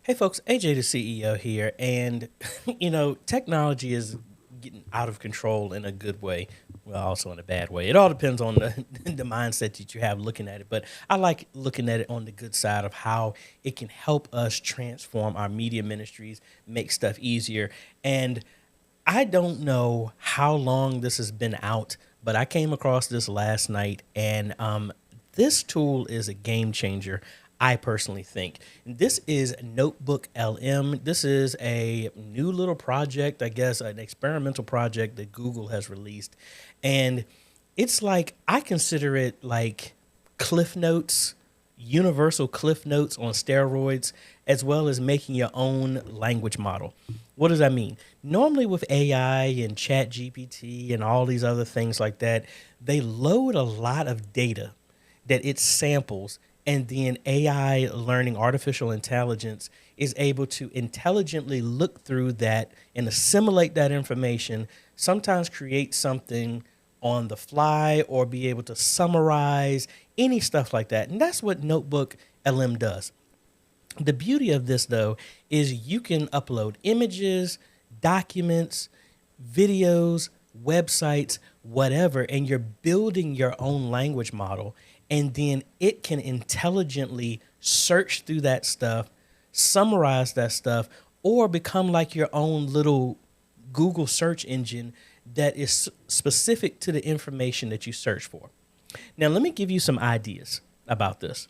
Hey folks, AJ the CEO here, and technology is getting out of control in a good way, well, also in a bad way. It all depends on the the mindset that you have looking at it, but I like looking at it on the good side of how it can help us transform our media ministries, make stuff easier. And I don't know how long this has been out, but I came across this last night, and this tool is a game changer. I personally think. And this is NotebookLM. This is a new little project, I guess, an experimental project that Google has released. And it's like, I consider it like Cliff Notes, universal Cliff Notes on steroids, as well as making your own language model. What does that mean? Normally with AI and Chat GPT and all these other things like that, they load a lot of data that it samples, and then AI learning artificial intelligence is able to intelligently look through that and assimilate that information, sometimes create something on the fly or be able to summarize any stuff like that. And that's what Notebook LM does. The beauty of this, though, is you can upload images, documents, videos, websites, whatever, and you're building your own language model. And then it can intelligently search through that stuff, summarize that stuff, or become like your own little Google search engine that is specific to the information that you search for. Now, let me give you some ideas about this.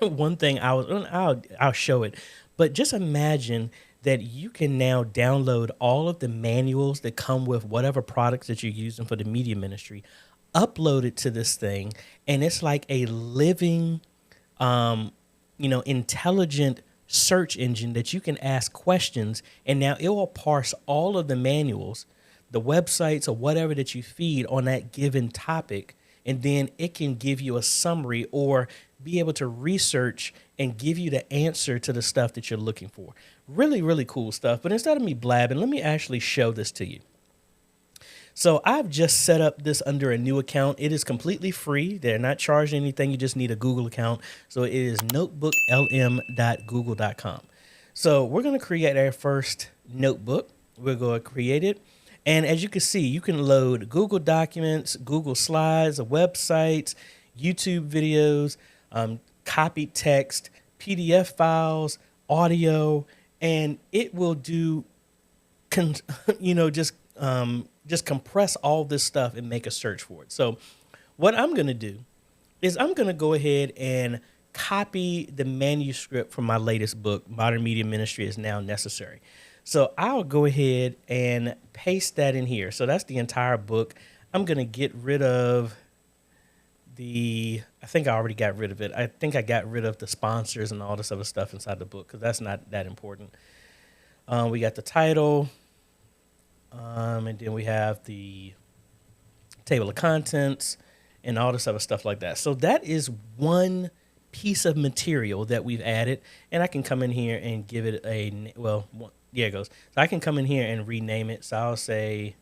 One thing I'll show it, but just imagine that you can now download all of the manuals that come with whatever products that you're using for the media ministry, upload it to this thing, and it's like a living, intelligent search engine that you can ask questions, and now it will parse all of the manuals, the websites, or whatever that you feed on that given topic, and then it can give you a summary or be able to research and give you the answer to the stuff that you're looking for. Really, really cool stuff. But instead of me blabbing, let me actually show this to you. So I've just set up this under a new account. It is completely free. They're not charging anything. You just need a Google account. So it is notebooklm.google.com. So we're going to create our first notebook. We're going to create it. And as you can see, you can load Google Documents, Google Slides, websites, YouTube videos, copied text, PDF files, audio, and it will do, just compress all this stuff and make a search for it. So what I'm going to do is I'm going to go ahead and copy the manuscript from my latest book, Modern Media Ministry is Now Necessary. So I'll go ahead and paste that in here. So that's the entire book. I'm going to get rid of I think I already got rid of it. I think I got rid of the sponsors and all this other stuff inside the book because that's not that important. We got the title. And then we have the table of contents and all this other stuff like that. So that is one piece of material that we've added. And I can come in here and give it it goes. So I can come in here and rename it. So I'll say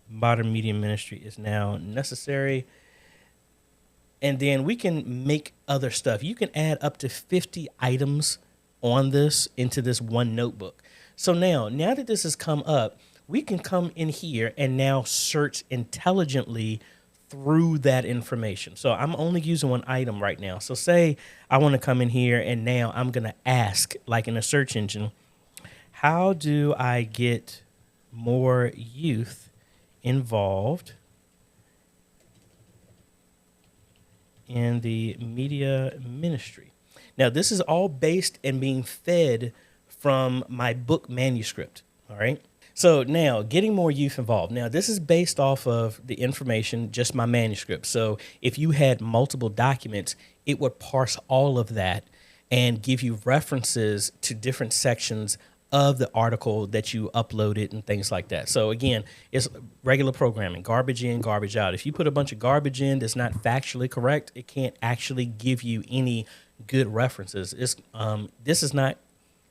Modern Media Ministry is Now Necessary. And then we can make other stuff. You can add up to 50 items on this into this one notebook. So now that this has come up, we can come in here and now search intelligently through that information. So I'm only using one item right now. So say I want to come in here and now I'm going to ask, like in a search engine, how do I get more youth involved in the media ministry? Now, this is all based and being fed from my book manuscript. All right. So now getting more youth involved. Now, this is based off of the information, just my manuscript. So if you had multiple documents, it would parse all of that and give you references to different sections of the article that you uploaded and things like that. So again, it's regular programming, garbage in, garbage out. If you put a bunch of garbage in that's not factually correct, it can't actually give you any good references. This is not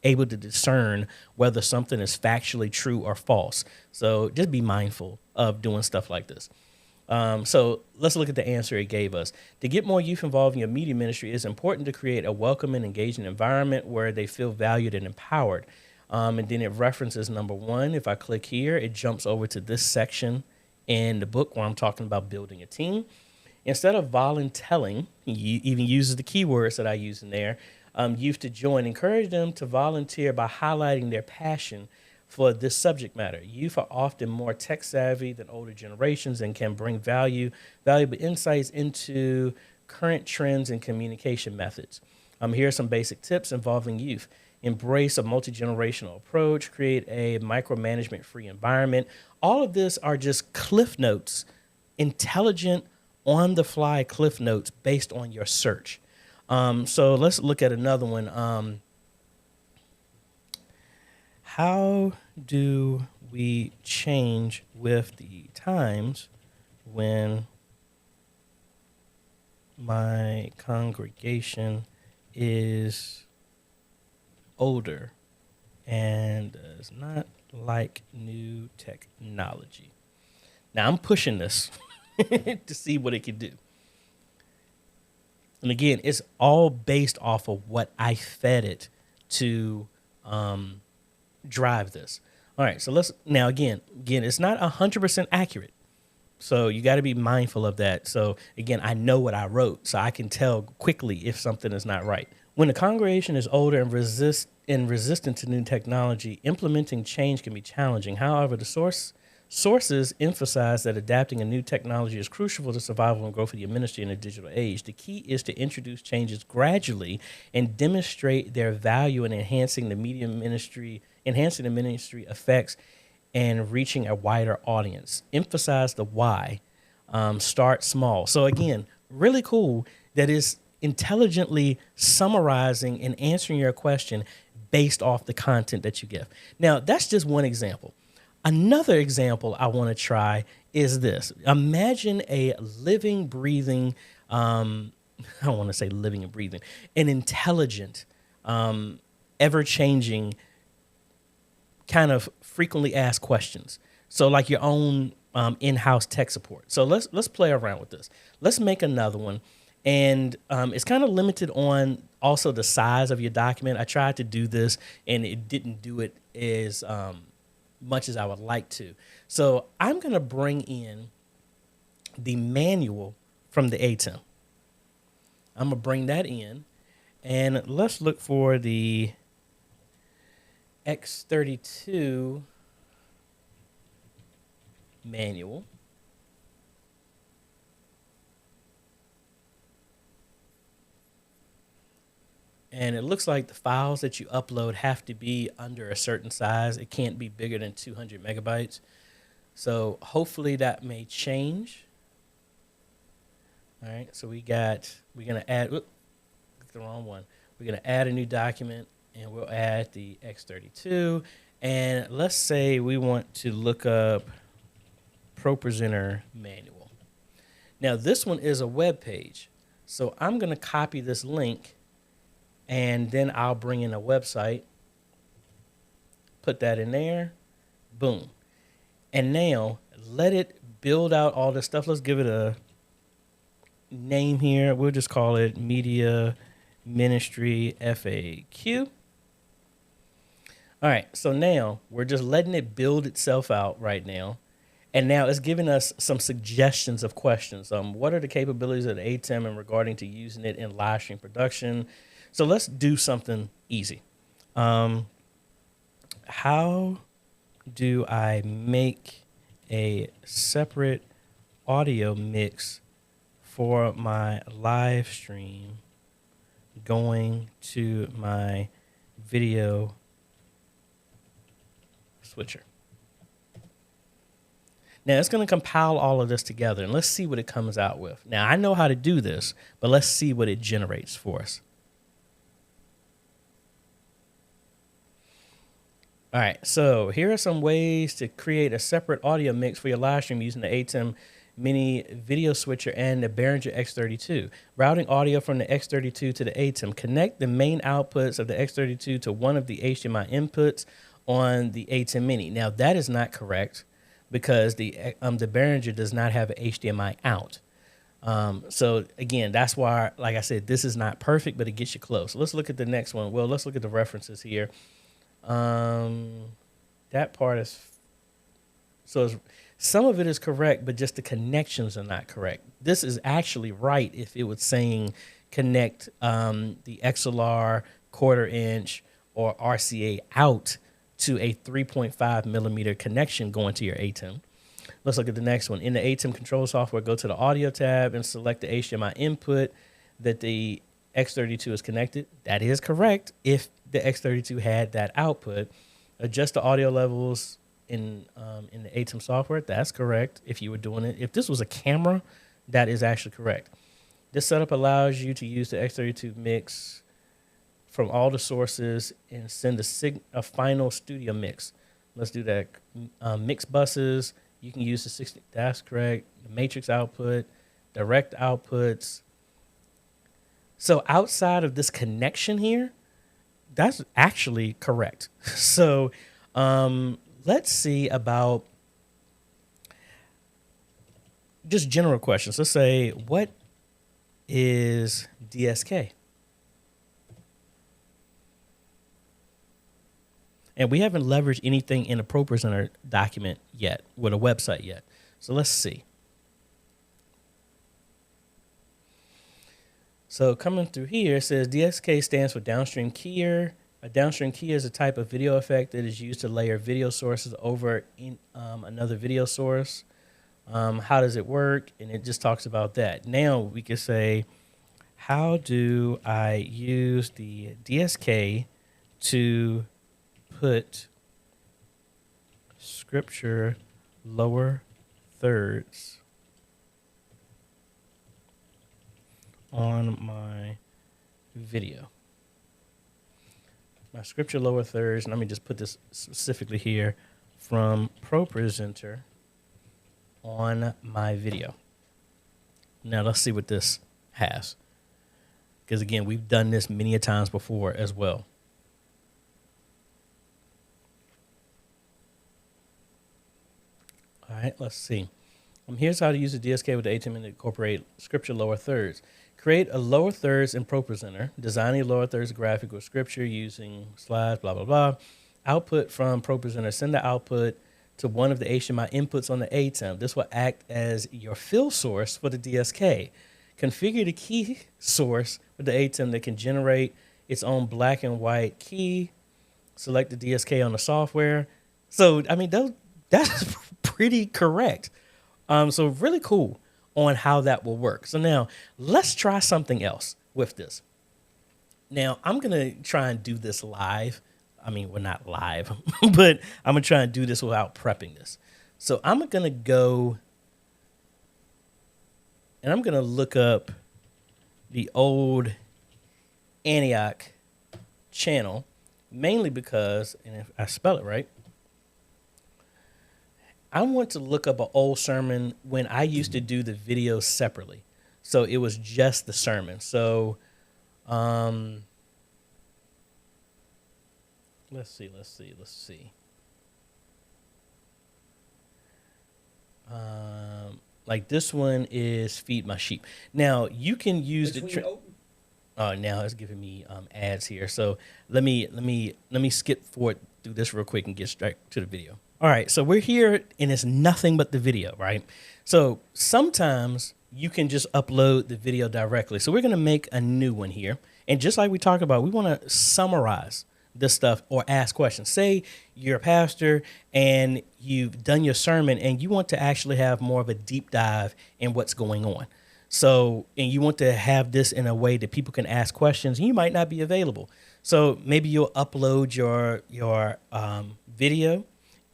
able to discern whether something is factually true or false. So just be mindful of doing stuff like this. So let's look at the answer it gave us. To get more youth involved in your media ministry, it's important to create a welcoming, engaging environment where they feel valued and empowered. And then it references number one. If I click here, it jumps over to this section in the book where I'm talking about building a team. Instead of volunteering, he even uses the keywords that I use in there, youth to join. Encourage them to volunteer by highlighting their passion for this subject matter. Youth are often more tech savvy than older generations and can bring valuable insights into current trends and communication methods. Here are some basic tips involving youth. Embrace a multi-generational approach, create a micromanagement-free environment. All of this are just cliff notes, intelligent, on-the-fly cliff notes based on your search. So let's look at another one. How do we change with the times when my congregation is older and does not like new technology? Now I'm pushing this to see what it can do. And again, it's all based off of what I fed it to drive this. All right, so again, it's not 100% accurate. So you got to be mindful of that. So again, I know what I wrote, so I can tell quickly if something is not right. When the congregation is older and resistant to new technology, implementing change can be challenging. However, the sources emphasize that adapting a new technology is crucial for the survival and growth of your ministry in a digital age. The key is to introduce changes gradually and demonstrate their value in enhancing the ministry effects and reaching a wider audience. Emphasize the why. Start small. So again, really cool that is intelligently summarizing and answering your question based off the content that you give. Now, that's just one example. Another example I want to try is this. Imagine a living, breathing, I don't want to say living and breathing, an intelligent, ever-changing, kind of frequently asked questions. So like your own in-house tech support. So let's play around with this. Let's make another one. And it's kind of limited on also the size of your document. I tried to do this and it didn't do it as much as I would like to. So I'm going to bring in the manual from the ATEM. I'm going to bring that in and let's look for the X32 manual. And it looks like the files that you upload have to be under a certain size. It can't be bigger than 200 megabytes. So hopefully that may change. All right, so we're going to add, the wrong one. We're going to add a new document and we'll add the X32. And let's say we want to look up ProPresenter manual. Now this one is a web page. So I'm going to copy this link and then I'll bring in a website, put that in there, boom. And now let it build out all this stuff. Let's give it a name here. We'll just call it Media Ministry FAQ. All right, so now we're just letting it build itself out right now. And now it's giving us some suggestions of questions. What are the capabilities of the ATEM and regarding to using it in live stream production? So let's do something easy. How do I make a separate audio mix for my live stream going to my video switcher? Now it's going to compile all of this together and let's see what it comes out with. Now I know how to do this, but let's see what it generates for us. All right, so here are some ways to create a separate audio mix for your live stream using the ATEM Mini Video Switcher and the Behringer X32. Routing audio from the X32 to the ATEM. Connect the main outputs of the X32 to one of the HDMI inputs on the ATEM Mini. Now, that is not correct because the Behringer does not have an HDMI out. So again, that's why, like I said, this is not perfect, but it gets you close. So let's look at the next one. Well, let's look at the references here. That part is, some of it is correct, but just the connections are not correct. This is actually right if it was saying connect the XLR 1/4 inch or RCA out to a 3.5 millimeter connection going to your ATEM. Let's look at the next one. In the ATEM control software, go to the audio tab and select the HDMI input that the X32 is connected. That is correct if the X32 had that output. Adjust the audio levels in the ATEM software. That's correct if you were doing it. If this was a camera, that is actually correct. This setup allows you to use the X32 mix from all the sources and send a final studio mix. Let's do that. Mix buses. You can use the 60. That's correct. The matrix output, direct outputs. So outside of this connection here, that's actually correct. So let's see about just general questions. Let's say, what is DSK? And we haven't leveraged anything in a ProPresenter document yet, with a website yet. So let's see. So coming through here, it says DSK stands for downstream keyer. A downstream keyer is a type of video effect that is used to layer video sources over another video source. How does it work? And it just talks about that. Now we can say, how do I use the DSK to put scripture lower thirds on my video? My scripture lower thirds, and let me just put this specifically here, from ProPresenter on my video. Now let's see what this has. Because again, we've done this many a times before as well. All right, let's see. Here's how to use the DSK with the ATEM and incorporate scripture lower thirds. Create a lower thirds in ProPresenter. Design a lower thirds graphic with scripture using slides, blah, blah, blah. Output from ProPresenter. Send the output to one of the HDMI inputs on the ATEM. This will act as your fill source for the DSK. Configure the key source with the ATEM that can generate its own black and white key. Select the DSK on the software. So, I mean, that's pretty correct. So really cool on how that will work. So now let's try something else with this. Now I'm going to try and do this live. I mean, we're not live, but I'm going to try and do this without prepping this. So I'm going to go and I'm going to look up the old Antioch channel, mainly because, and if I spell it right, I want to look up an old sermon when I used to do the videos separately. So it was just the sermon. So let's see. Like this one is Feed My Sheep. Now you can use the now it's giving me ads here. So let me skip forward through this real quick and get straight to the video. All right, so we're here and it's nothing but the video, right? So sometimes you can just upload the video directly. So we're going to make a new one here. And just like we talked about, we want to summarize this stuff or ask questions. Say you're a pastor and you've done your sermon and you want to actually have more of a deep dive in what's going on. So, and you want to have this in a way that people can ask questions and you might not be available. So maybe you'll upload your video.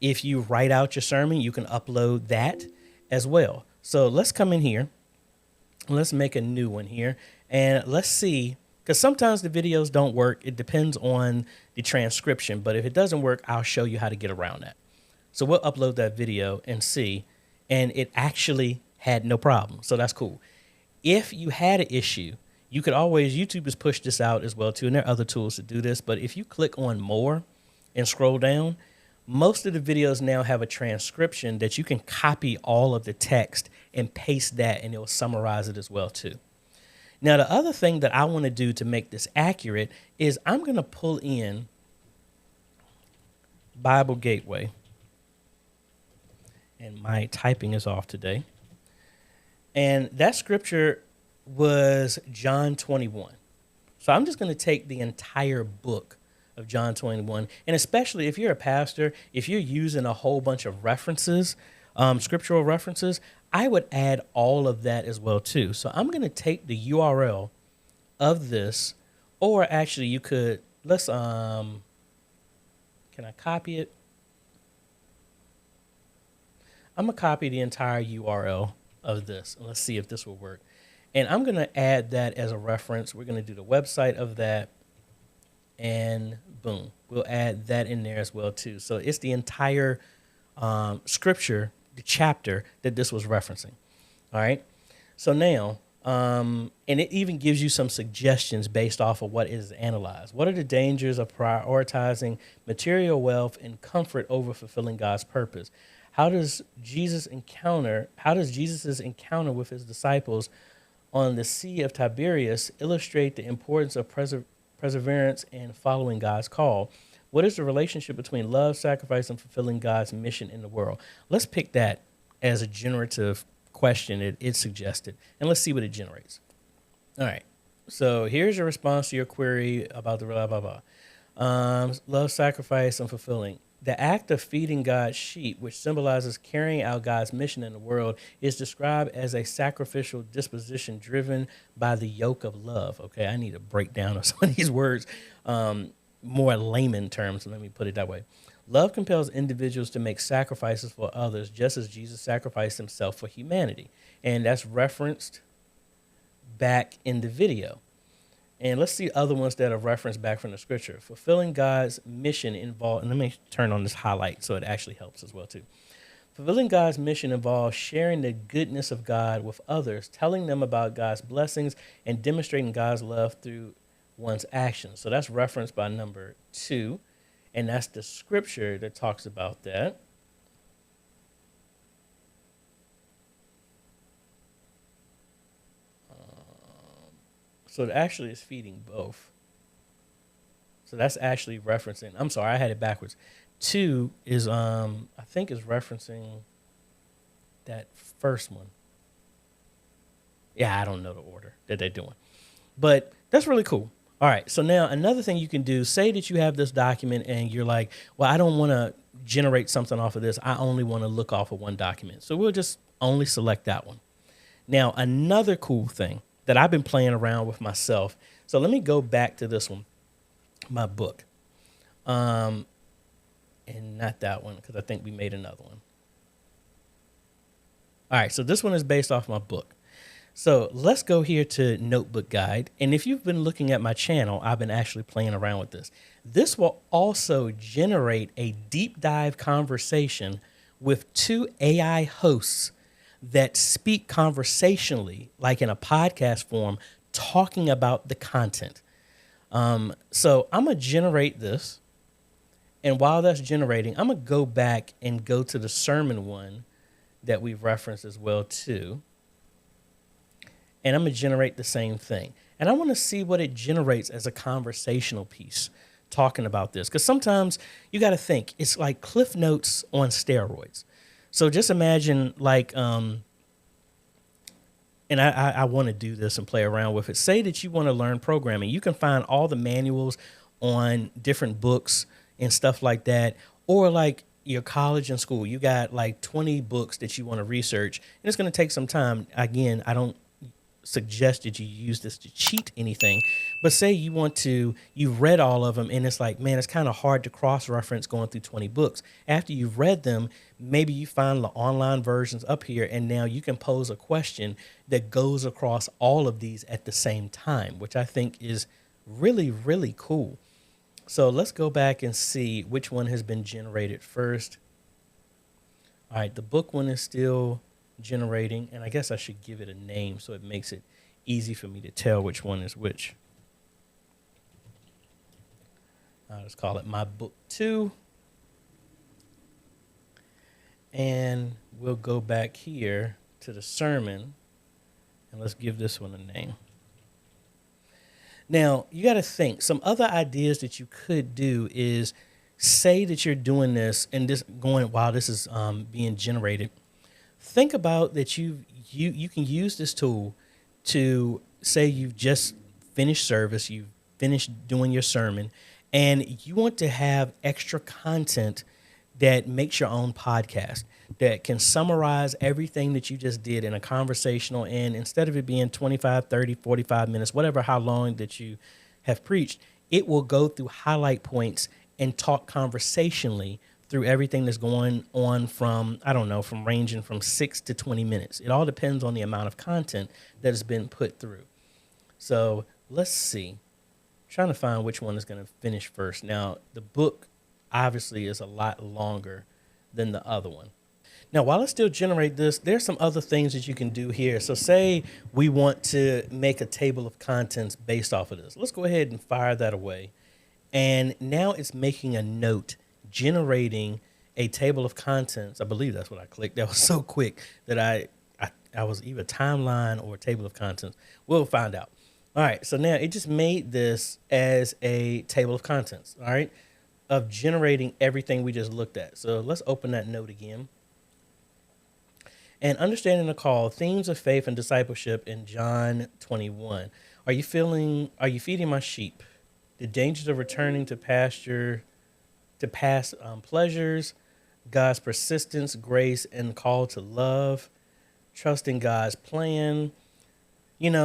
If you write out your sermon, you can upload that as well. So let's come in here. Let's make a new one here. And let's see, because sometimes the videos don't work. It depends on the transcription. But if it doesn't work, I'll show you how to get around that. So we'll upload that video and see. And it actually had no problem. So that's cool. If you had an issue, you could always, YouTube has pushed this out as well too. And there are other tools to do this. But if you click on more and scroll down, Most of the videos now have a transcription that you can copy all of the text and paste that, and it will summarize it as well too. Now, the other thing that I want to do to make this accurate is I'm going to pull in Bible Gateway. And my typing is off today. And that scripture was John 21. So I'm just going to take the entire book of John 21. And especially if you're a pastor, if you're using a whole bunch of references, scriptural references, I would add all of that as well too. So I'm going to take the URL of this, or actually you could, can I copy it? I'm going to copy the entire URL of this. Let's see if this will work. And I'm going to add that as a reference. We're going to do the website of that. And boom, we'll add that in there as well too. So it's the entire scripture, the chapter that this was referencing. All right. So now, and it even gives you some suggestions based off of what is analyzed. What are the dangers of prioritizing material wealth and comfort over fulfilling God's purpose? How does Jesus' encounter with his disciples on the Sea of Tiberias illustrate the importance of perseverance and following God's call? What is the relationship between love, sacrifice, and fulfilling God's mission in the world? Let's pick that as a generative question that it suggested, and let's see what it generates. All right. So here's your response to your query about the blah, blah, blah. Love, sacrifice, and fulfilling. The act of feeding God's sheep, which symbolizes carrying out God's mission in the world, is described as a sacrificial disposition driven by the yoke of love. Okay, I need a breakdown of some of these words, more layman terms. Let me put it that way. Love compels individuals to make sacrifices for others, just as Jesus sacrificed himself for humanity. And that's referenced back in the video. And let's see other ones that are referenced back from the scripture. Fulfilling God's mission involved, and let me turn on this highlight so it actually helps as well too. Fulfilling God's mission involves sharing the goodness of God with others, telling them about God's blessings, and demonstrating God's love through one's actions. So that's referenced by number 2, and that's the scripture that talks about that. So it actually is feeding both. So that's actually referencing, I'm sorry, I had it backwards. 2 is, I think is referencing that first one. Yeah, I don't know the order that they're doing. But that's really cool. All right, so now another thing you can do, say that you have this document and you're like, well, I don't want to generate something off of this. I only want to look off of one document. So we'll just only select that one. Now, another cool thing that I've been playing around with myself. So let me go back to this one, my book. And not that one, because I think we made another one. All right, so this one is based off my book. So let's go here to Notebook Guide. And if you've been looking at my channel, I've been actually playing around with this. This will also generate a deep dive conversation with 2 AI hosts that speak conversationally, like in a podcast form, talking about the content. So I'm going to generate this. And while that's generating, I'm going to go back and go to the sermon one that we've referenced as well too. And I'm going to generate the same thing. And I want to see what it generates as a conversational piece talking about this. Because sometimes you got to think, it's like Cliff Notes on steroids. So just imagine like, and I want to do this and play around with it. Say that you want to learn programming. You can find all the manuals on different books and stuff like that. Or like your college and school, you got like 20 books that you want to research. And it's going to take some time. Again, I don't suggest that you use this to cheat anything, but say you've read all of them and it's like, man, it's kind of hard to cross-reference going through 20 books. After you've read them, maybe you find the online versions up here and now you can pose a question that goes across all of these at the same time, which I think is really, really cool. So let's go back and see which one has been generated first. All right, the book one is still generating, and I guess I should give it a name so it makes it easy for me to tell which one is which. I'll just call it My Book 2. And we'll go back here to the sermon, and let's give this one a name. Now, you got to think, some other ideas that you could do is say that you're doing this and this going while this is being generated. Think about that you can use this tool to say you've just finished service, you've finished doing your sermon, and you want to have extra content that makes your own podcast that can summarize everything that you just did in a conversational, and instead of it being 25, 30, 45 minutes, whatever, how long that you have preached, it will go through highlight points and talk conversationally through everything that's going on from, I don't know, from ranging from 6 to 20 minutes. It all depends on the amount of content that has been put through. So let's see. I'm trying to find which one is going to finish first. Now, the book obviously is a lot longer than the other one. Now, while I still generate this, there's some other things that you can do here. So say we want to make a table of contents based off of this. Let's go ahead and fire that away. And now it's making a note, generating a table of contents. I believe that's what I clicked. That was so quick that I was either timeline or table of contents. We'll find out. All right, so now it just made this as a table of contents, all right, of generating everything we just looked at. So let's open that note again. And understanding the call, themes of faith and discipleship in John 21. Are you feeding my sheep? The dangers of returning to pasture, to past pleasures, God's persistence, grace, and call to love, trusting God's plan.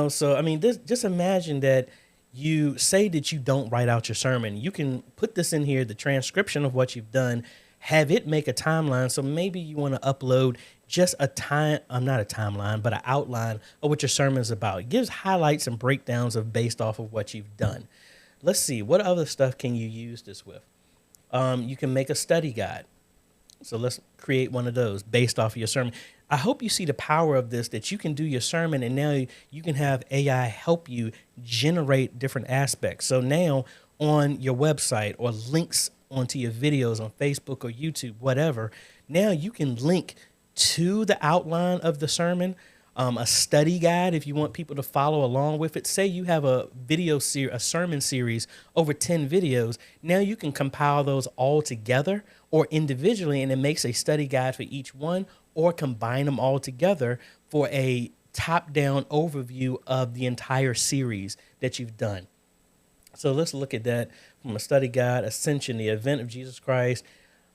So, I mean, just imagine that you say that you don't write out your sermon. You can put this in here, the transcription of what you've done, have it make a timeline. So maybe you want to upload just not a timeline, but an outline of what your sermon is about. It gives highlights and breakdowns based off of what you've done. Let's see, what other stuff can you use this with? You can make a study guide. So let's create one of those based off of your sermon. I hope you see the power of this, that you can do your sermon and now you can have AI help you generate different aspects. So now on your website or links onto your videos on Facebook or YouTube, whatever, now you can link to the outline of the sermon, a study guide if you want people to follow along with it. Say you have a sermon series over 10 videos. Now you can compile those all together or individually, and it makes a study guide for each one, or combine them all together for a top-down overview of the entire series that you've done. So let's look at that from a study guide. Ascension, the event of Jesus Christ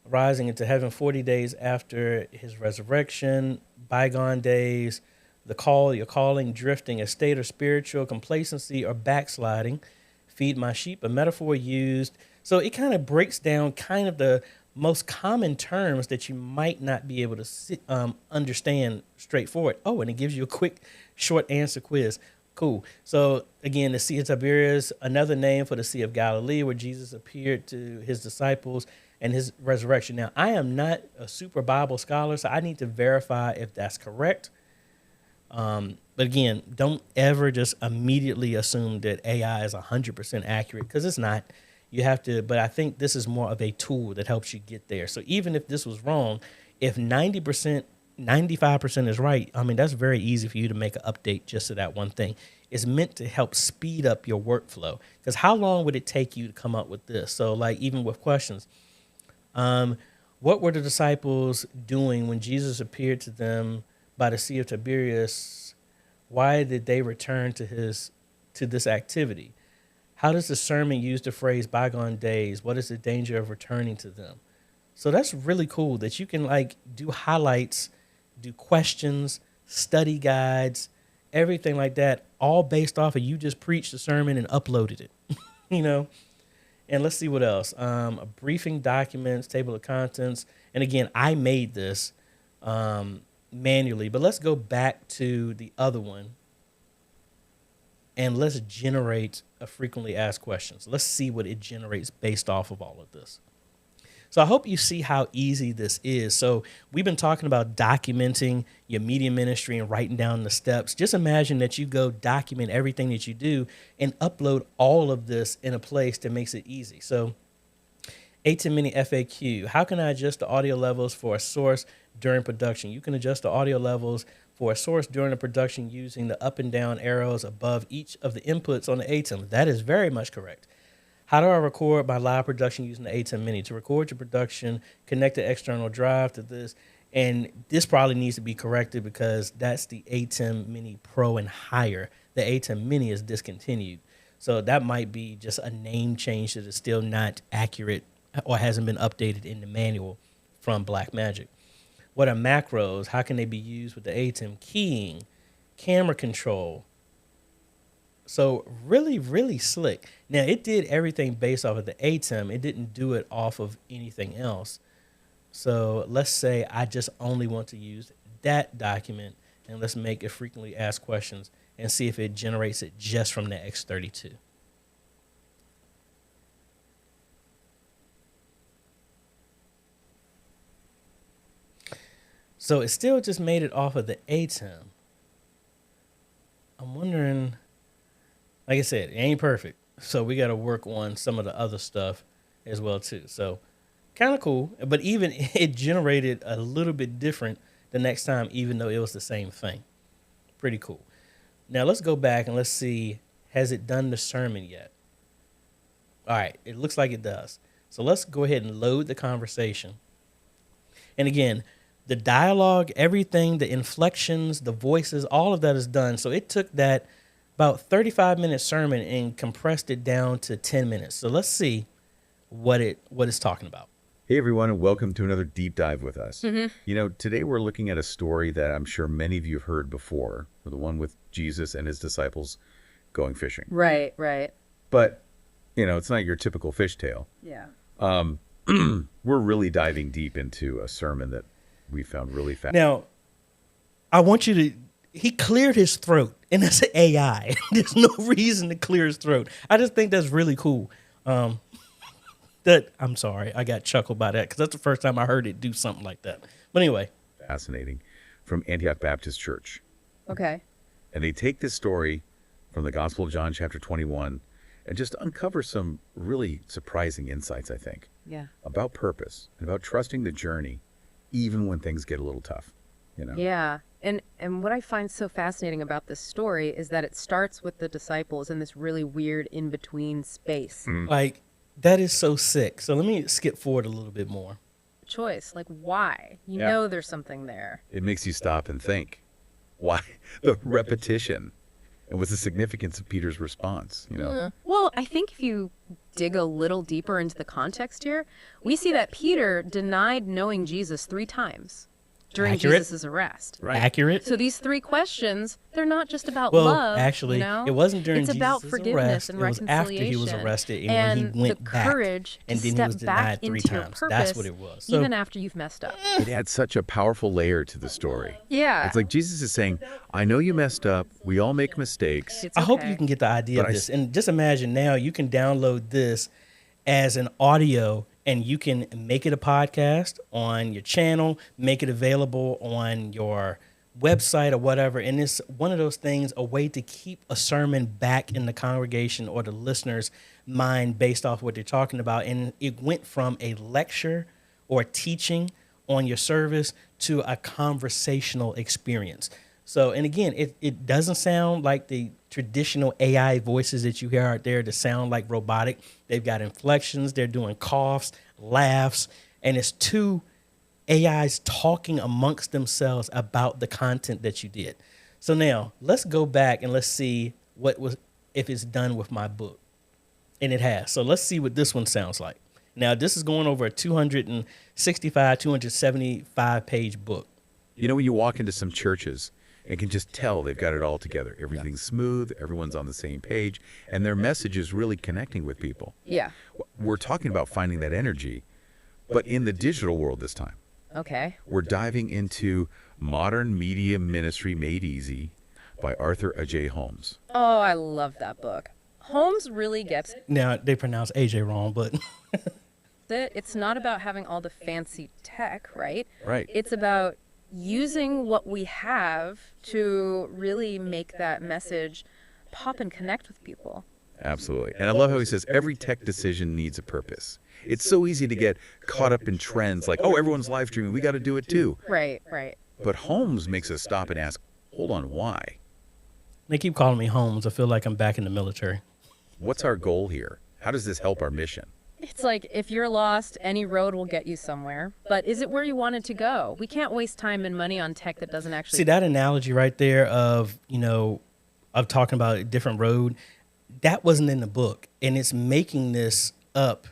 rising into heaven 40 days after his resurrection, bygone days, the call, your calling, drifting, a state of spiritual complacency or backsliding, feed my sheep, a metaphor used. So it kind of breaks down kind of the most common terms that you might not be able to understand straightforward. Oh, and it gives you a quick short answer quiz. Cool. So again, the Sea of Tiberias, another name for the Sea of Galilee, where Jesus appeared to his disciples and his resurrection. Now, I am not a super Bible scholar, so I need to verify if that's correct. But again, don't ever just immediately assume that AI is 100% accurate, because it's not. You have to, but I think this is more of a tool that helps you get there. So even if this was wrong, if 90%, 95% is right, I mean, that's very easy for you to make an update just to that one thing. It's meant to help speed up your workflow, because how long would it take you to come up with this? So like even with questions, what were the disciples doing when Jesus appeared to them by the Sea of Tiberias? Why did they return to this activity? How does the sermon use the phrase bygone days? What is the danger of returning to them? So that's really cool that you can like do highlights, do questions, study guides, everything like that, all based off of you just preached the sermon and uploaded it, And let's see what else. A briefing documents, table of contents. And again, I made this manually, but let's go back to the other one and let's generate a frequently asked questions. Let's see what it generates based off of all of this. So I hope you see how easy this is. So we've been talking about documenting your media ministry and writing down the steps. Just imagine that you go document everything that you do and upload all of this in a place that makes it easy. So ATEM Mini FAQ. How can I adjust the audio levels for a source during production? You can adjust the audio levels for a source during the production using the up and down arrows above each of the inputs on the ATEM. That is very much correct. How do I record my live production using the ATEM Mini? To record your production, connect the external drive to this. And this probably needs to be corrected because that's the ATEM Mini Pro and higher. The ATEM Mini is discontinued. So that might be just a name change that is still not accurate or hasn't been updated in the manual from Blackmagic. What are macros? How can they be used with the ATEM? Keying, camera control. So really, really slick. Now, it did everything based off of the ATEM. It didn't do it off of anything else. So let's say I just only want to use that document, and let's make it frequently asked questions and see if it generates it just from the X32. So it still just made it off of the ATEM. I'm wondering, like I said, it ain't perfect. So we got to work on some of the other stuff as well too. So kind of cool, but even it generated a little bit different the next time, even though it was the same thing. Pretty cool. Now let's go back and let's see, has it done the sermon yet? All right, it looks like it does. So let's go ahead and load the conversation. And again, the dialogue, everything, the inflections, the voices, all of that is done. So it took that about 35-minute sermon and compressed it down to 10 minutes. So let's see what it's talking about. Hey, everyone, and welcome to another deep dive with us. You know, today we're looking at a story that I'm sure many of you have heard before, the one with Jesus and his disciples going fishing. Right, right. But, you know, it's not your typical fish tale. Yeah. We're really diving deep into a sermon that we found really fast. Now, I want you to, he cleared his throat, and that's AI. There's no reason to clear his throat. I just think that's really cool. I'm sorry, I got chuckled by that because that's the first time I heard it do something like that. But anyway. Fascinating. From Antioch Baptist Church. Okay. And they take this story from the Gospel of John, chapter 21, and just uncover some really surprising insights, I think. Yeah. About purpose and about trusting the journey, even when things get a little tough, you know? Yeah. And what I find so fascinating about this story is that it starts with the disciples in this really weird in-between space. Like, that is so sick. So let me skip forward a little bit more. Choice. Like, why? You Yeah. know there's something there. It makes you stop and think. Why? The repetition. And what's the significance of Peter's response, you know? Well, I think if you dig a little deeper into the context here, we see that Peter denied knowing Jesus 3 times during Accurate. Jesus' arrest. Right. Accurate. So these 3 questions, they're not just about Well, love. actually, you know? it wasn't during It's Jesus' about forgiveness arrest. and It was after he was reconciliation arrested and when he went the back, courage and to then he step was denied back 3 into your times. purpose, That's what it was. So, even after you've messed up. It adds such a powerful layer to the story. Yeah. It's like Jesus is saying, I know you messed up. We all make mistakes. It's I hope okay. you can get the idea But of I this. And just imagine now you can download this as an audio and you can make it a podcast on your channel, make it available on your website or whatever. And it's one of those things, a way to keep a sermon back in the congregation or the listener's mind based off what they're talking about. And it went from a lecture or teaching on your service to a conversational experience. So, and again, it doesn't sound like the traditional AI voices that you hear out there that sound like robotic. They've got inflections, they're doing coughs, laughs, and it's 2 AIs talking amongst themselves about the content that you did. So now let's go back and let's see if it's done with my book. And it has. So let's see what this one sounds like. Now, this is going over a 275 page book. You know, when you walk into some churches and can just tell they've got it all together. Everything's smooth. Everyone's on the same page. And their message is really connecting with people. Yeah. We're talking about finding that energy, but in the digital world this time. Okay. We're diving into Modern Media Ministry Made Easy by Arthur AJ Holmes. Oh, I love that book. Holmes really gets Now, they pronounce AJ wrong, but it. It's not about having all the fancy tech, right? Right. It's about using what we have to really make that message pop and connect with people. Absolutely. And I love how he says every tech decision needs a purpose. It's so easy to get caught up in trends like, oh, everyone's live streaming, we got to do it too. Right. But Holmes makes us stop and ask, hold on, why? They keep calling me Holmes. I feel like I'm back in the military. What's our goal here? How does this help our mission? It's like, if you're lost, any road will get you somewhere. But is it where you want it to go? We can't waste time and money on tech that doesn't actually... See, that analogy right there of talking about a different road, that wasn't in the book. And it's making this up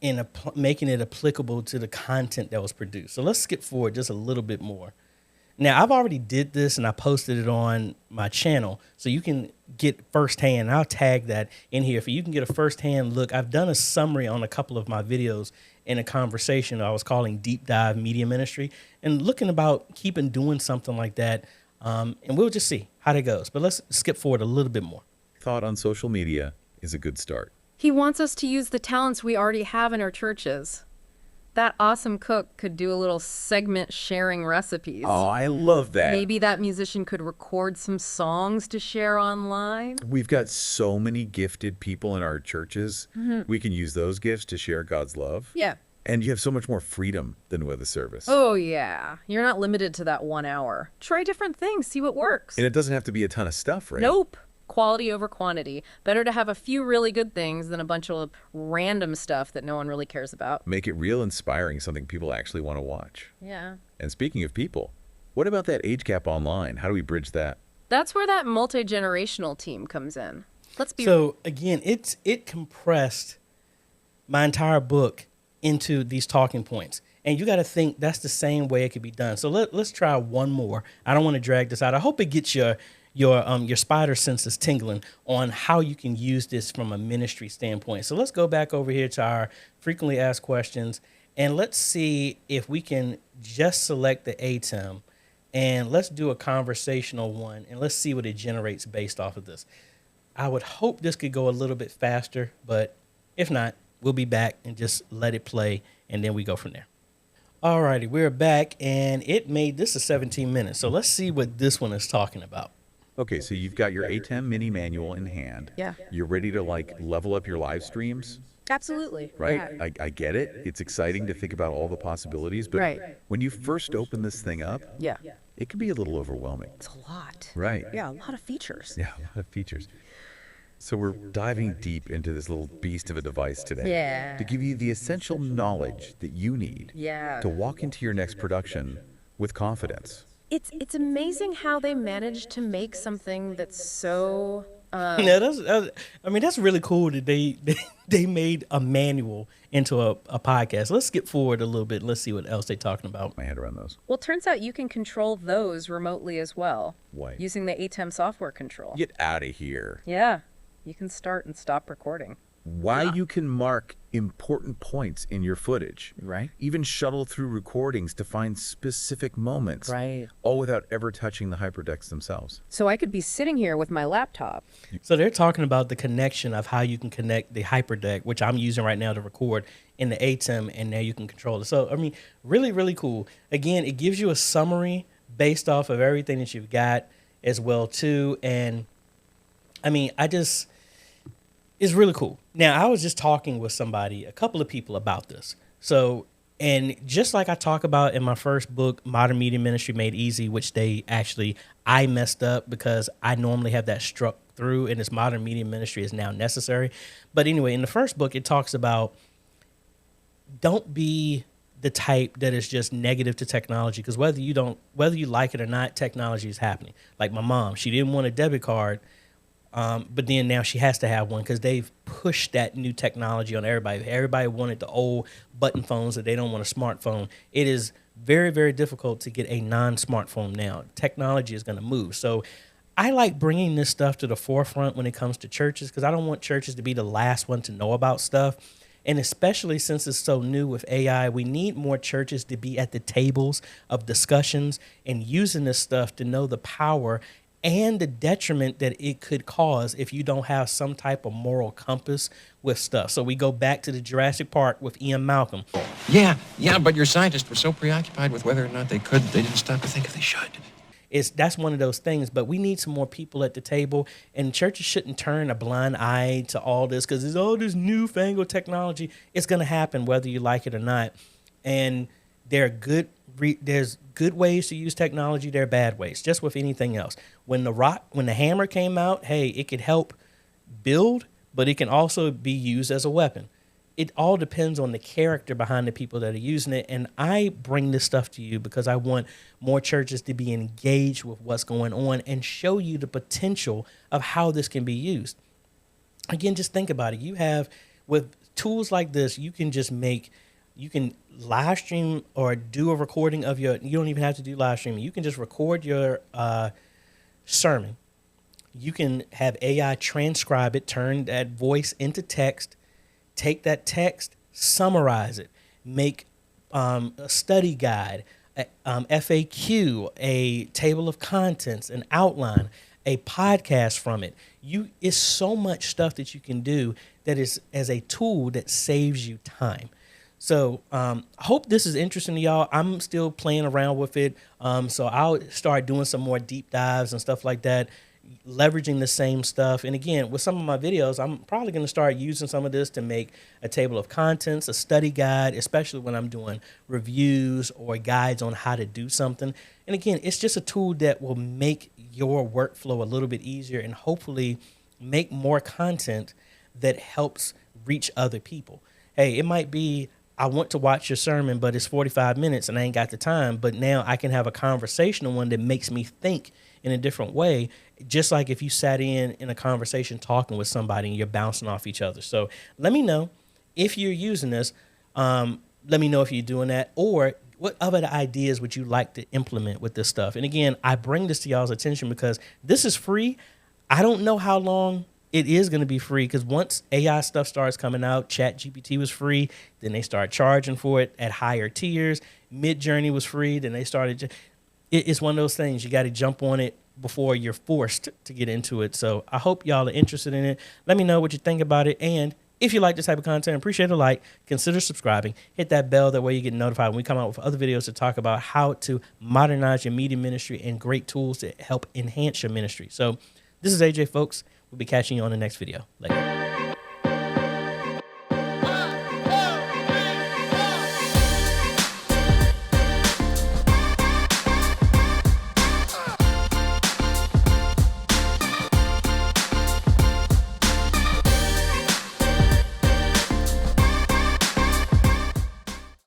and making it applicable to the content that was produced. So let's skip forward just a little bit more. Now, I've already did this and I posted it on my channel, so you can get firsthand. And I'll tag that in here for you can get a firsthand look. I've done a summary on a couple of my videos in a conversation I was calling Deep Dive Media Ministry, and looking about keeping doing something like that. And we'll just see how that goes. But let's skip forward a little bit more. Thought on social media is a good start. He wants us to use the talents we already have in our churches. That awesome cook could do a little segment sharing recipes. Oh, I love that. Maybe that musician could record some songs to share online. We've got so many gifted people in our churches. We can use those gifts to share God's love. Yeah. And you have so much more freedom than with a service. Oh, yeah. You're not limited to that 1 hour. Try different things. See what works. And it doesn't have to be a ton of stuff, right? Nope. Quality over quantity. Better to have a few really good things than a bunch of random stuff that no one really cares about. Make it real inspiring, something people actually want to watch. Yeah. And speaking of people, what about that age gap online? How do we bridge that? That's where that multi-generational team comes in. Let's be So again, it compressed my entire book into these talking points. And you got to think that's the same way it could be done. So let's try one more. I don't want to drag this out. I hope it gets your spider senses tingling on how you can use this from a ministry standpoint. So let's go back over here to our frequently asked questions, and let's see if we can just select the ATEM, and let's do a conversational one, and let's see what it generates based off of this. I would hope this could go a little bit faster, but if not, we'll be back and just let it play, and then we go from there. All righty, we're back, and it made this a 17 minutes. So let's see what this one is talking about. Okay, so you've got your ATEM mini manual in hand. Yeah. You're ready to level up your live streams, Absolutely. right? Yeah. I get it. It's exciting to think about all the possibilities, but Right. when you first open this thing up, Yeah. it can be a little overwhelming. It's a lot. Right. Yeah, a lot of features. Yeah, a lot of features. So we're diving deep into this little beast of a device today. Yeah. To give you the essential knowledge that you need Yeah. to walk into your next production with confidence. It's amazing how they managed to make something that's so Yeah, that's really cool that they made a manual into a podcast. Let's skip forward a little bit. Let's see what else they're talking about. My head around those. well. Turns out you can control those remotely as well, Why? using the ATEM software control. Get out of here. Yeah, you can start and stop recording. Why you can mark important points in your footage. Right. Even shuttle through recordings to find specific moments. Right. All without ever touching the hyperdecks themselves. So I could be sitting here with my laptop. So they're talking about the connection of how you can connect the hyperdeck, which I'm using right now to record, in the ATEM, and now you can control it. So, I mean, really, really cool. Again, it gives you a summary based off of everything that you've got as well, too. And, I mean, it's really cool. Now, I was just talking with somebody, a couple of people about this. So, and just like I talk about in my first book, Modern Media Ministry Made Easy, which I messed up because I normally have that struck through, and this Modern Media Ministry is now necessary. But anyway, in the first book, it talks about don't be the type that is just negative to technology, because whether you like it or not, technology is happening. Like my mom, she didn't want a debit card. But then now she has to have one because they've pushed that new technology on everybody. Everybody wanted the old button phones, that they don't want a smartphone. It is very, very difficult to get a non-smartphone now. Technology is going to move. So I like bringing this stuff to the forefront when it comes to churches, because I don't want churches to be the last one to know about stuff. And especially since it's so new with AI, we need more churches to be at the tables of discussions and using this stuff to know the power and the detriment that it could cause if you don't have some type of moral compass with stuff. So we go back to the Jurassic Park with Ian Malcolm. Yeah, but your scientists were so preoccupied with whether or not they didn't stop to think if they should. That's one of those things, but we need some more people at the table, and churches shouldn't turn a blind eye to all this because there's all this newfangled technology. It's going to happen whether you like it or not. And there's good ways to use technology. There are bad ways, just with anything else. When the hammer came out, hey, it could help build, but it can also be used as a weapon. It all depends on the character behind the people that are using it. And I bring this stuff to you because I want more churches to be engaged with what's going on and show you the potential of how this can be used. Again, just think about it. With tools like this, you can live stream or do a recording of you don't even have to do live streaming. You can just record your sermon. You can have AI transcribe it, turn that voice into text, take that text, summarize it, make a study guide, FAQ, a table of contents, an outline, a podcast from it. It's so much stuff that you can do that is as a tool that saves you time. So I hope this is interesting to y'all. I'm still playing around with it. So I'll start doing some more deep dives and stuff like that, leveraging the same stuff. And again, with some of my videos, I'm probably going to start using some of this to make a table of contents, a study guide, especially when I'm doing reviews or guides on how to do something. And again, it's just a tool that will make your workflow a little bit easier and hopefully make more content that helps reach other people. Hey, it might be, I want to watch your sermon, but it's 45 minutes and I ain't got the time. But now I can have a conversational one that makes me think in a different way, just like if you sat in a conversation talking with somebody and you're bouncing off each other. So let me know if you're using this. Let me know if you're doing that, or what other ideas would you like to implement with this stuff? And again, I bring this to y'all's attention because this is free. I don't know how long it is going to be free, because once AI stuff starts coming out, ChatGPT was free, then they start charging for it at higher tiers. Midjourney was free, then they started. It's one of those things, you got to jump on it before you're forced to get into it. So I hope y'all are interested in it. Let me know what you think about it. And if you like this type of content, appreciate a like, consider subscribing, hit that bell. That way you get notified when we come out with other videos to talk about how to modernize your media ministry and great tools to help enhance your ministry. So this is AJ, folks. We'll be catching you on the next video. Later.